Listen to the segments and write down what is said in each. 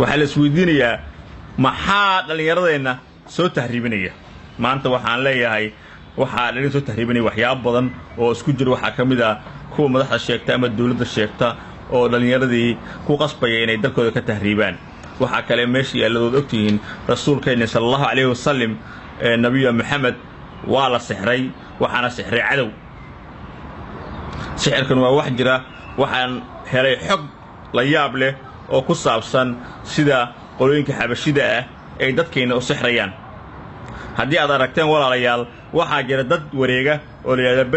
waxaa la isweydiinayaa maxaa dhallinyaradeenna soo tahriibinaya maanta waxaan leeyahay waxaa dhalin soo tahriibinaya waxyaabo badan oo isku jira waxaa ka mid ah kuwa madaxda sheegta ama dawladda sheegta oo dhallinyaradii ku qasbaya inay dalkooda ka tahriibaan waxaa kale meesha yaaladood ogtihiin rasuulkeena sallallahu alayhi wasallam nabiga maxamed waa la sixray waxaana sixray cadow sixirkan waa wax jira waxaan helay xog la yaab leh oo ku saabsan sida qolooyinka xabashida ah ay dadkeena u sixrayaan haddii aad aragteen walaalayaal waxaa jira dad wareega oo la yiraahdo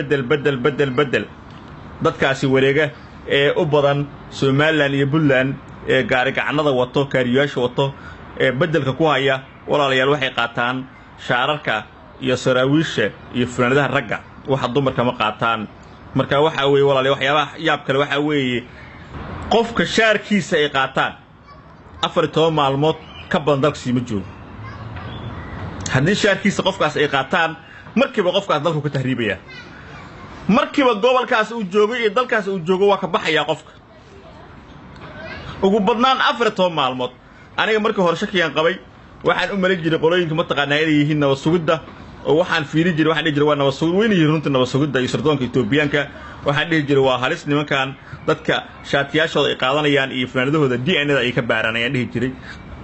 bedel dadkaasi wareega ee u badan Soomaaliland iyo Puntland ee gaari gacanada wato kaariyaasha wato ee bedelka ku haya walaalayaal waxay qaataan shaararka iyo saraawiisha iyo funaanadaha ragga waxa dumarka ma qaataan marka waxa weey walaalayaal waxyaabaha yaab kale waxa weey qofka shaarkiisa ay qaataan 14 maalmood ka badan dalkii ma joogo haddii shaarkiisa qofkaas ay qaataan markiiba qofkaas dalku ka tahriibaya markiiba gobolkaas uu joogo iyo dalkaas uu joogo waa ka baxaya qofka ugu badnaan 14 maalmood aniga markii hore shakiyaan qabay waxaan u malay jiray qolooyinka ma taqaanaa inay yihiin nabad sugidda oo waxaan fiiri jiray waxaan dhihi jiray waa nabad sugid weyn yihiin runtii nabad sugidda iyo sirdoonka Itoobiyaanka waxaan dhihi jiray waa halis nimankan dadka shaatiyaashooda ay qaadanayaan iyo funaanadahooda DNA-da ay ka baaranayaan dhihi jiray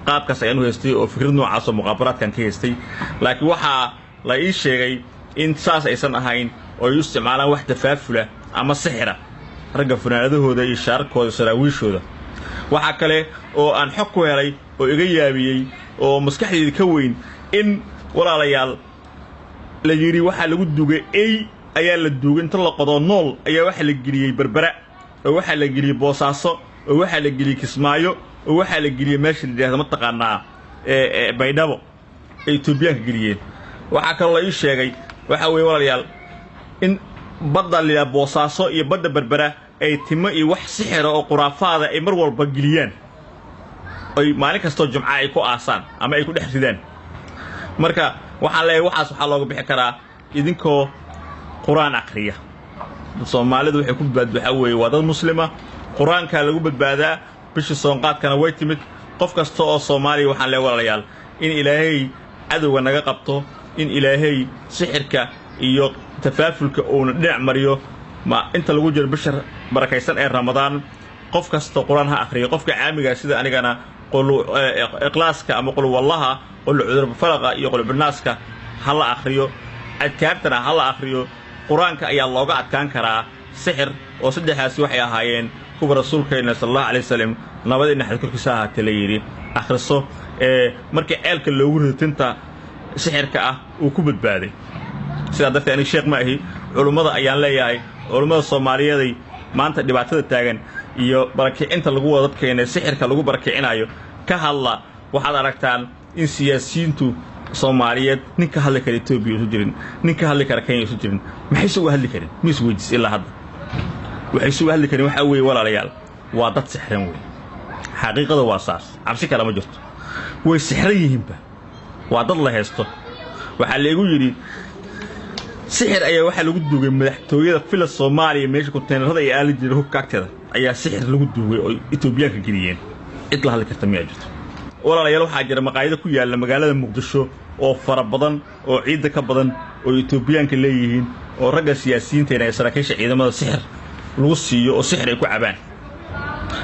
qaabkaas ayaan u haystay oo fikrad noocaas oo muqaabaraadkan ka haystay laakiin waxa la ii sheegay in saas aysan ahayn oo ay isticmaalaan wax tafaafula ama sixira ragga funaanadahooda iyo shaarkooda saraawiishooda waxa kale oo aan xog ku helay oo iga yaabiyay oo maskaxdayda ka weyn in walaalayaal la yiri waxa lagu dugay ayaa la dugay inta la qodo nool ayaa waxa la geliyay Berbera oo waxa la geliyay Boosaaso oo waxa la geliyay Kismaayo oo waxa la geliyay meesha la yiraahdo ma taqaanaa Baydhabo ay Itoobiyaanka geliyeen waxa kale la ii sheegay waxa weey walaalayaal in badda la Boosaaso iyo badda Berbera ay timo iyo wax sixir oo quraafaada ay mar walba geliyaan ay maalin kasto jumca ay ku aasaan ama ay ku dhex ridaan marka waxaan leeyahay waxaas waxa looga bixi karaa idinkoo quraan aqriya Soomaalidu waxay ku badbaadaan way wada muslima quraanka lagu badbaadaa bishii soonqaadkana way timid qof kasta oo Soomaali waxaan leeyahay walaalayaal in Ilaahay cadowga naga qabto in Ilaahay sixirka iyo tafaafulka oo dhinac mariyo ma inta lagu jiro bishar barakaysan ee Ramadaan qof kasta quraan ha akhriyo qofka caamiga sida anigana qolu iqlaaska ama qolu wallaha qolu cudur faraqa iyo qolu binaaska hala akhriyo adkaartana hala akhriyo quraanka ayaa looga adkaan karaa sixir oo saddexaas waxay ahaayeen kuwa rasuulkeena sallallahu alayhi wasallam nabadina xadkurkiisa ahaatay la yiri akhriso markii ceelka loogu ritinta sixirka ah uu ku badbaaday sida dadka ani sheekh maahi culimada ayaan leeyahay culimada Soomaaliyeed maanta dhibaatada taagan iyo barakicinta lagu wada dadkeena sixirka lagu barakicinayo ka hadla waxaad aragtaan in siyaasiyiintu Soomaaliyeed ninka hadli kara Itoobiya u jirin ninka hadli kara Kenya u jirin maxay soo hadli karin mis weydiis ilaa hadda waxay soo hadli karin waxa weey walaalayaal waa dad sixran weey xaqiiqada waa saas cabsi kale ma jirto way sixran yihiinba waa dad la haysto waxa la igu yiri sixir ayaa waxa lagu dugay madaxtooyada fila Soomaaliya meesha ku teenarada ay aali jiray hubkaagteeda ayaa sixir lagu dugay oo Itoobiyaanka geliyeen cid la hadli karta ma jirto walaalayaal waxa jira maqaayada ku yaala magaalada Muqdisho oo fara badan oo ciid ka badan oo Itoobiyaanka leeyihiin oo ragga siyaasiyiinta ay saraakiisha ciidamada sixir lagu siiyo oo sixir ay ku cabaan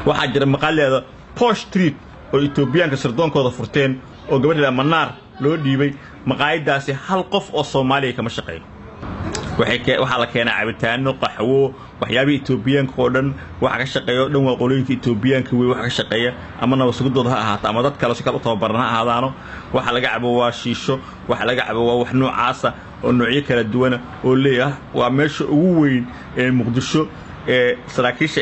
waxa jira maqaalada Posh Street oo Itoobiyaanka sirdoonkooda furteen oo gabadha Manaar loo dhiibay maqaayadaasi hal qof oo Soomaaliya kama shaqeeyo waxa la keenay cabitaano qaxwo waxyaabi Itoobiyaanka oo dhan waxa ka shaqeeyo dhan waa qolooyinka Itoobiyaanka way waxa ka shaqeeya ama nabad sugidooda ha ahaato ama dad kale si kale u tababaran ha ahaadaano waxa laga cabo waa shiisho waxa laga cabo waa wax noocaas oo noocyo kala duwan oo leeyahay waa meesha ugu weyn ee Muqdisho ee saraakiisha